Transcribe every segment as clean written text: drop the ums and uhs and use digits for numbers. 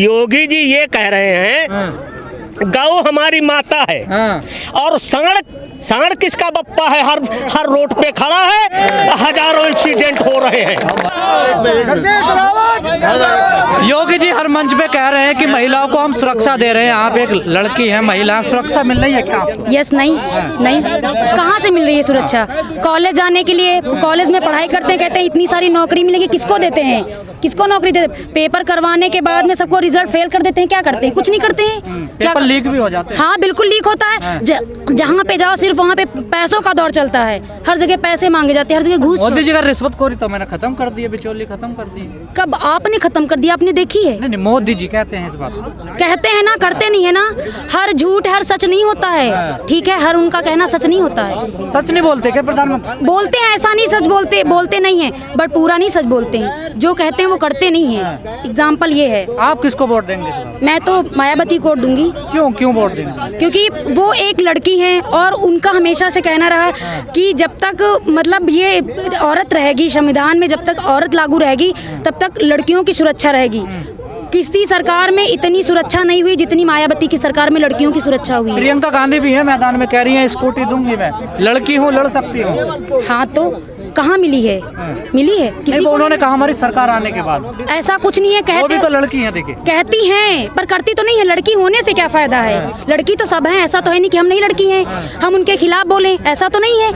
योगी जी ये कह रहे हैं गौ हमारी माता है और सांड किसका बप्पा है। हर रोड पे खड़ा है, हजारों इंसिडेंट हो रहे हैं। योगी जी हर मंच पे कह रहे हैं कि महिलाओं को हम सुरक्षा दे रहे हैं। आप एक लड़की हैं, महिला, सुरक्षा मिल रही है क्या? यस, नहीं कहाँ से मिल रही है सुरक्षा? कॉलेज जाने के लिए, कॉलेज में पढ़ाई करते हैं, कहते हैं इतनी सारी नौकरी मिलेगी, किसको देते हैं? किसको नौकरी देते हैं? पेपर करवाने के बाद में सबको रिजल्ट फेल कर देते हैं। क्या करते हैं? कुछ नहीं करते हैं। पेपर लीक भी हो जाते हैं। हाँ, बिल्कुल लीक होता है। जहाँ पे जाओ सिर्फ वहाँ पे पैसों का दौर चलता है। हर जगह पैसे मांगे जाते हैं, हर जगह घूस। मोदी जी का रिश्वतखोरी तो मैंने खत्म कर दी है, बिचौली खत्म कर दी। कब आपने खत्म कर दिया? आपने देखी है? नहीं, मोदी जी कहते हैं इस बात को। कहते हैं ना, करते नहीं है ना। हर झूठ हर सच नहीं होता है, ठीक है? हर उनका कहना सच नहीं होता है। सच नहीं बोलते क्या प्रधानमंत्री? बोलते हैं, ऐसा नहीं सच बोलते नहीं है, बट पूरा नहीं सच बोलते हैं। जो कहते हैं वो करते नहीं है। एग्जाम्पल ये है। आप किसको वोट देंगे इस बार? मैं तो मायावती को वोट दूंगी। क्यों वोट देंगे? क्योंकि वो एक लड़की हैं और उनका हमेशा से कहना रहा कि जब तक मतलब ये औरत रहेगी, संविधान में जब तक औरत लागू रहेगी तब तक लड़कियों की सुरक्षा रहेगी। किसी सरकार में इतनी सुरक्षा नहीं हुई जितनी मायावती की सरकार में लड़कियों की सुरक्षा हुई। प्रियंका गांधी भी है मैदान में, कह रही है स्कूटी दूंगी मैं, लड़की हूँ, लड़ सकती हूँ। हाँ, तो कहाँ मिली है? मिली है किसी को? उन्होंने कहा हमारी सरकार आने के बाद। ऐसा कुछ नहीं है। वो भी तो लड़की है, देखिए कहती हैं पर करती तो नहीं है। लड़की होने से क्या फायदा है? लड़की तो सब हैं, ऐसा तो है नहीं कि हम नहीं लड़की हैं, हम उनके खिलाफ बोलें, ऐसा तो नहीं है।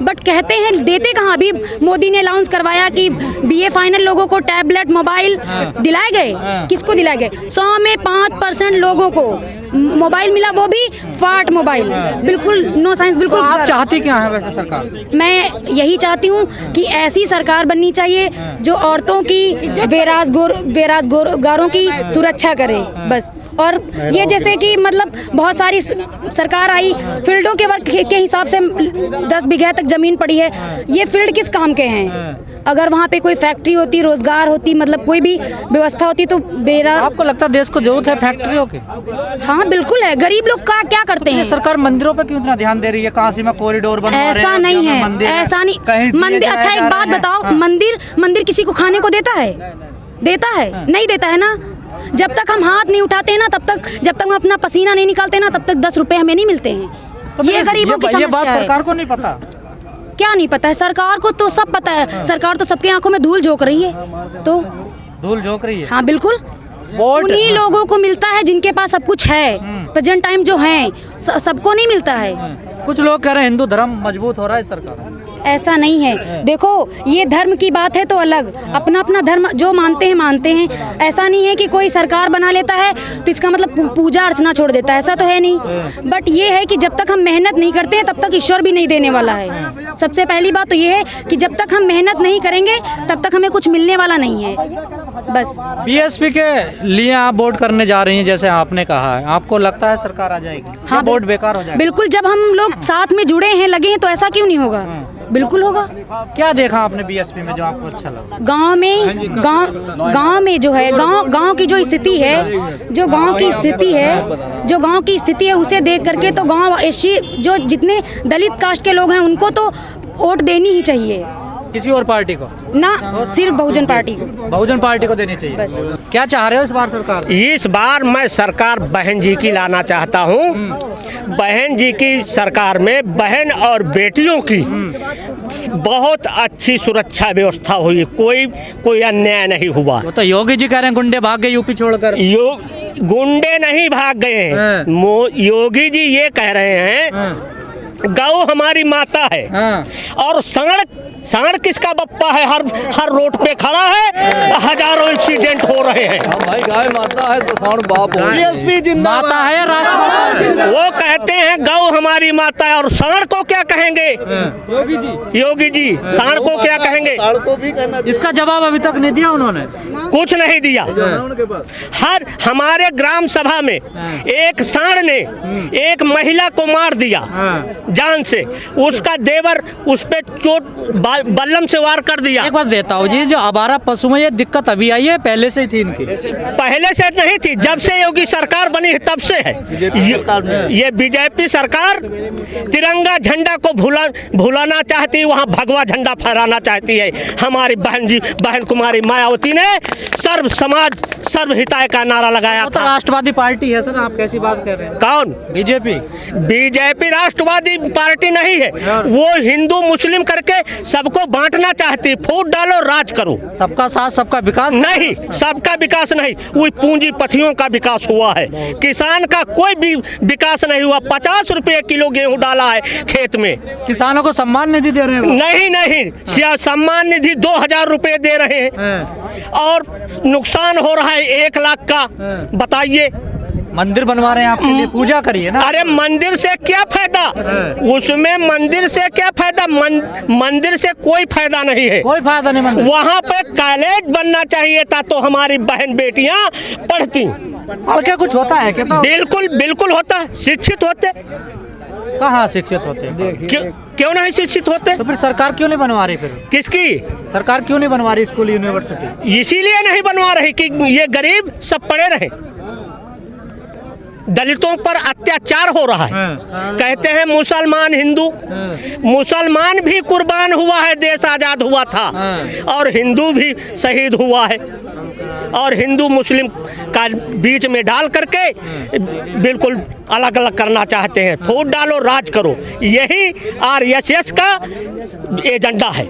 बट कहते हैं, देते कहाँ? अभी मोदी ने अनाउंस करवाया कि BA फाइनल लोगों को टैबलेट, मोबाइल दिलाए गए। किसको दिलाए गए? 100 में 5% लोगों को मोबाइल मिला, वो भी फाट मोबाइल, बिल्कुल नो साइंस, बिल्कुल। आप चाहती क्या है वैसे सरकार से? मैं यही चाहती हूँ कि ऐसी सरकार बननी चाहिए जो औरतों की, बेरोजगारों की सुरक्षा करे, बस। और ये जैसे कि मतलब बहुत सारी सरकार आई, फील्डों के वर्क के हिसाब से 10 बीघा तक जमीन पड़ी है। ये फील्ड किस काम के हैं? अगर वहाँ पे कोई फैक्ट्री होती, रोजगार होती, मतलब कोई भी व्यवस्था होती तो आपको लगता है देश को जरूरत है फैक्ट्रियों की? हाँ, बिल्कुल है। गरीब लोग का क्या करते हैं? सरकार मंदिरों पर क्यों इतना ध्यान दे रही है? काशी में कॉरिडोर बनवा रहे हैं, ऐसा नहीं है, ऐसा नहीं। मंदिर, अच्छा एक बात बताओ, मंदिर किसी को खाने को देता है? नहीं देता है ना। जब तक हम हाथ नहीं उठाते हैं ना, तब तक, जब तक हम अपना पसीना नहीं निकालते ना, तब तक 10 रुपए हमें नहीं मिलते हैं। तो ये गरीबों की समस्या है। ये बात सरकार को नहीं पता? क्या नहीं पता है? सरकार को तो सब पता है। सरकार तो सबके आंखों में धूल झोंक रही है। तो धूल झोंक रही है? हाँ, बिल्कुल। उन्हीं लोगों को मिलता है जिनके पास सब कुछ है। प्रेजेंट टाइम जो है सबको नहीं मिलता है। कुछ लोग कह रहे हैं हिंदू धर्म मजबूत हो रहा है सरकार। ऐसा नहीं है। देखो, ये धर्म की बात है तो अलग, अपना अपना धर्म जो मानते हैं। ऐसा नहीं है कि कोई सरकार बना लेता है तो इसका मतलब पूजा अर्चना छोड़ देता है, ऐसा तो है नहीं। बट ये है कि जब तक हम मेहनत नहीं करते हैं तब तक ईश्वर भी नहीं देने वाला है। सबसे पहली बात तो ये है कि जब तक हम मेहनत नहीं करेंगे तब तक हमें कुछ मिलने वाला नहीं है, बस। BSP के लिए आप वोट करने जा रही हैं, जैसे आपने कहा है, आपको लगता है सरकार आ जाएगी? हाँ, वोट बेकार हो जाएगा? बिल्कुल। जब हम लोग साथ में जुड़े हैं, लगे हैं, तो ऐसा क्यों नहीं होगा? बिल्कुल होगा। क्या देखा आपने BSP में जो आपको अच्छा लगा? गांव में जो है, गांव की जो स्थिति है, जो गांव की स्थिति है उसे देख करके तो गांव जो जितने दलित कास्ट के लोग हैं उनको तो वोट देनी ही चाहिए। किसी और पार्टी को ना, सिर्फ बहुजन पार्टी को देनी चाहिए बस। क्या चाह रहे हो इस बार सरकार? इस बार मैं सरकार बहन जी की लाना चाहता हूँ। बहन जी की सरकार में बहन और बेटियों की बहुत अच्छी सुरक्षा व्यवस्था हुई, कोई अन्याय नहीं हुआ। वो तो योगी जी कह रहे हैं गुंडे भाग गए यूपी छोड़कर। गुंडे नहीं भाग गए हैं। योगी जी ये कह रहे हैं गौ हमारी माता है और सांड किसका बप्पा है। हर रोड पे खड़ा है, हजारों इंसिडेंट हो रहे हैं। भाई गाय माता है तो सांड बाप हो। माता है वो कहते हैं गौ हमारी माता है और सांड को क्या कहेंगे? योगी जी सांड को क्या कहेंगे? इसका जवाब अभी तक नहीं दिया उन्होंने, कुछ नहीं दिया। हमारे ग्राम सभा में एक सांड ने एक महिला को मार दिया। जान से। उसका देवर उस पे चोट बल्लम से वार कर दिया। एक बात देता हूँ जी, जो आवारा पशु में ये दिक्कत अभी आई है, पहले से ही थी इनकी? पहले से नहीं थी, जब से योगी सरकार बनी है तब से है। ये बीजेपी सरकार तिरंगा झंडा को भुलाना चाहती है, वहाँ भगवा झंडा फहराना चाहती है। हमारी बहन कुमारी मायावती ने सर्व समाज सर्व हिताय का नारा लगाया वो तो था। राष्ट्रवादी पार्टी है सर, आप कैसी बात कर रहे हैं? कौन? बीजेपी। बीजेपी राष्ट्रवादी पार्टी नहीं है, वो हिंदू मुस्लिम करके सबको बांटना चाहती। फूट डालो, राज करो। सबका साथ सबका विकास नहीं, सबका विकास नहीं, वो पूंजीपतियों का विकास हुआ है। किसान का कोई भी विकास नहीं हुआ। 50 रुपए किलो गेहूं डाला है खेत में। किसानों को सम्मान निधि दे रहे हैं? नहीं, सम्मान निधि 2000 रुपए दे रहे हैं और नुकसान हो रहा है 1 लाख का। बताइए, मंदिर बनवा रहे हैं आपके लिए, पूजा करिए ना। अरे मंदिर से क्या फायदा? उसमें मंदिर से क्या फायदा? मंदिर से कोई फायदा नहीं है, कोई फायदा नहीं। मंदिर वहाँ पे कॉलेज बनना चाहिए था तो हमारी बहन बेटियां पढ़ती। और क्या कुछ होता है क्या? बिल्कुल बिल्कुल होता, शिक्षित होते। कहाँ शिक्षित होते हैं? क्यों नहीं शिक्षित होते? तो फिर सरकार क्यों नहीं बनवा रही? फिर किसकी सरकार क्यों नहीं बनवा रही स्कूल यूनिवर्सिटी? इसीलिए नहीं बनवा रही कि ये गरीब सब पढ़े रहे। दलितों पर अत्याचार हो रहा है। कहते हैं मुसलमान हिंदू, मुसलमान भी कुर्बान हुआ है, देश आजाद हुआ था, और हिंदू भी शहीद हुआ है। और हिंदू मुस्लिम का बीच में डाल करके बिल्कुल अलग अलग करना चाहते हैं। फूट डालो, राज करो, यही RSS का एजेंडा है।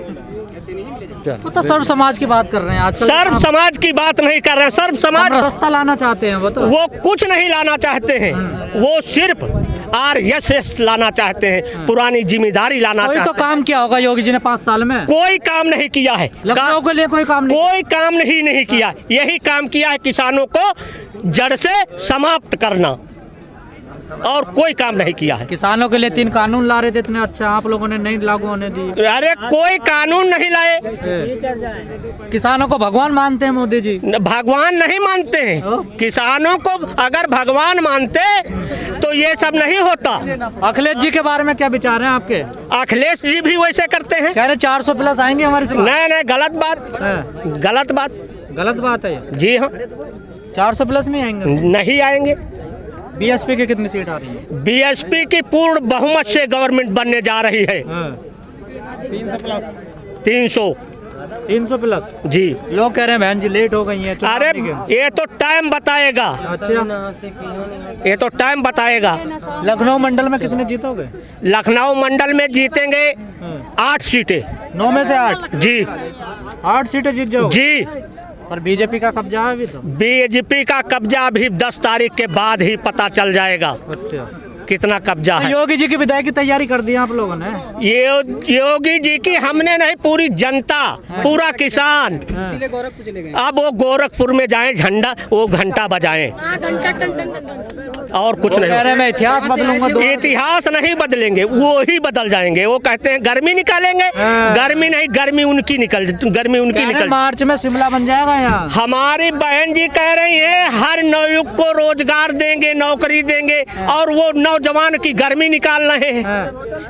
तो सर्व समाज की बात कर रहे हैं आज। सर्व समाज की बात नहीं कर रहे हैं। सर्व समाज रास्ता लाना चाहते हैं वो कुछ नहीं लाना चाहते हैं, वो सिर्फ RSS लाना चाहते हैं, पुरानी जिम्मेदारी लाना चाहते हैं। तो काम किया होगा योगी जी ने 5 साल में? कोई काम नहीं किया है। लखनऊ के लिए कोई काम नहीं किया। यही काम किया है किसानों को जड़ से समाप्त करना, और कोई काम नहीं किया है। किसानों के लिए 3 कानून ला रहे थे इतने अच्छा, आप लोगों ने नहीं लागू होने दी। अरे कोई कानून नहीं लाए। किसानों को भगवान मानते हैं मोदी जी? भगवान नहीं मानते हैं। किसानों को अगर भगवान मानते तो ये सब नहीं होता। अखिलेश जी के बारे में क्या विचार हैं आपके? अखिलेश जी भी वैसे करते हैं, कह रहे 400 प्लस आएंगे हमारे से। नहीं, गलत बात है। जी हाँ, 400 प्लस नहीं आएंगे? नहीं आएंगे। BSP की कितनी सीट आ रही है? BSP की पूर्ण बहुमत से गवर्नमेंट बनने जा रही है। 300 प्लस जी। लोग कह रहे हैं बहन जी लेट हो गई है। अरे ये तो टाइम बताएगा। अच्छा, ये तो टाइम बताएगा। लखनऊ मंडल में कितने जीतोगे? लखनऊ मंडल में जीतेंगे 8 सीटें। 9 में से 8 जी, 8 सीटें जीत जाओगे जी। और बीजेपी का कब्जा है अभी तो? बीजेपी का कब्जा अभी 10 तारीख के बाद ही पता चल जाएगा। अच्छा, कितना कब्जा है। योगी जी की विदाई की तैयारी कर दी आप लोगों ने? योगी जी की हमने नहीं, पूरी जनता, पूरा किसान। अब वो गोरखपुर में जाएं, झंडा वो घंटा बजाएं, और कुछ नहीं। कह रहे मैं इतिहास बदलूंगा। इतिहास नहीं बदलेंगे, वो ही बदल जाएंगे। वो कहते हैं गर्मी निकालेंगे, गर्मी नहीं, गर्मी उनकी निकल मार्च में शिमला बन जाएगा यहाँ। हमारी बहन जी कह रही है हर नवयुवक को रोजगार देंगे, नौकरी देंगे, और वो नौजवान की गर्मी निकाल रहे हैं,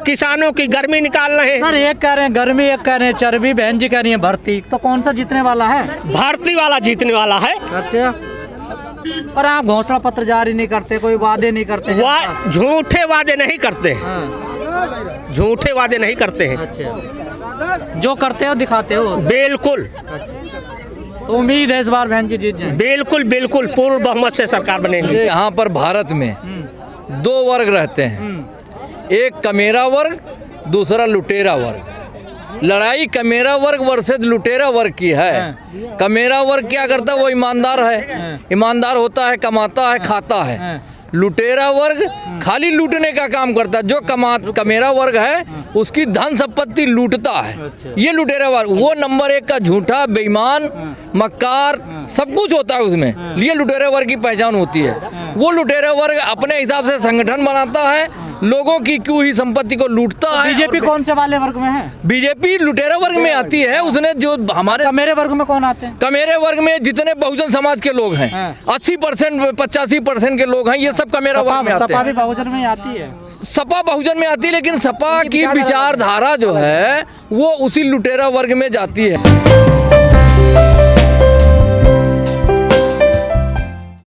किसानों की गर्मी निकाल रहे हैं। सर एक कह रहे हैं गर्मी, एक कह रहे हैं चर्बी, बहन जी कह रही है भर्ती। तो कौन सा जीतने वाला है? भर्ती वाला जीतने वाला है। अच्छा, पर आप घोषणा पत्र जारी नहीं करते, कोई वादे नहीं करते? झूठे वादे नहीं करते, झूठे वादे नहीं करते हैं। अच्छा, जो करते हो दिखाते हो। बिल्कुल। तो उम्मीद है इस बार बहन जी जीत जाएं? बिल्कुल बिल्कुल, पूर्ण बहुमत से सरकार बनेगी। यहाँ पर भारत में 2 वर्ग रहते हैं, एक कमेरा वर्ग, दूसरा लुटेरा वर्ग। लड़ाई कमेरा वर्ग वर्सेस लुटेरा वर्ग की है। कमेरा वर्ग क्या करता है? वो ईमानदार है, ईमानदार होता है, कमाता है, खाता है। लुटेरा वर्ग खाली लूटने का काम करता है। जो कमेरा वर्ग है उसकी धन संपत्ति लूटता है। ये लुटेरा वर्ग, वो नंबर 1 का झूठा, बेईमान, मक्कार, सब कुछ होता है उसमें। ये लुटेरा वर्ग की पहचान होती है। वो लुटेरा वर्ग अपने हिसाब से संगठन बनाता है लोगों की क्यों ही संपत्ति को लूटता है। बीजेपी कौन से वाले वर्ग में है? बीजेपी लुटेरा वर्ग में आती है। उसने जो हमारे कमेरे वर्ग में कौन आते हैं? कमेरे वर्ग में जितने बहुजन समाज के लोग हैं 80% 85% के लोग हैं, ये सब कमेरा वर्ग में आते सपा हैं। भी बहुजन में आती है। सपा बहुजन में आती है, लेकिन सपा की विचारधारा जो है वो उसी लुटेरा वर्ग में जाती है।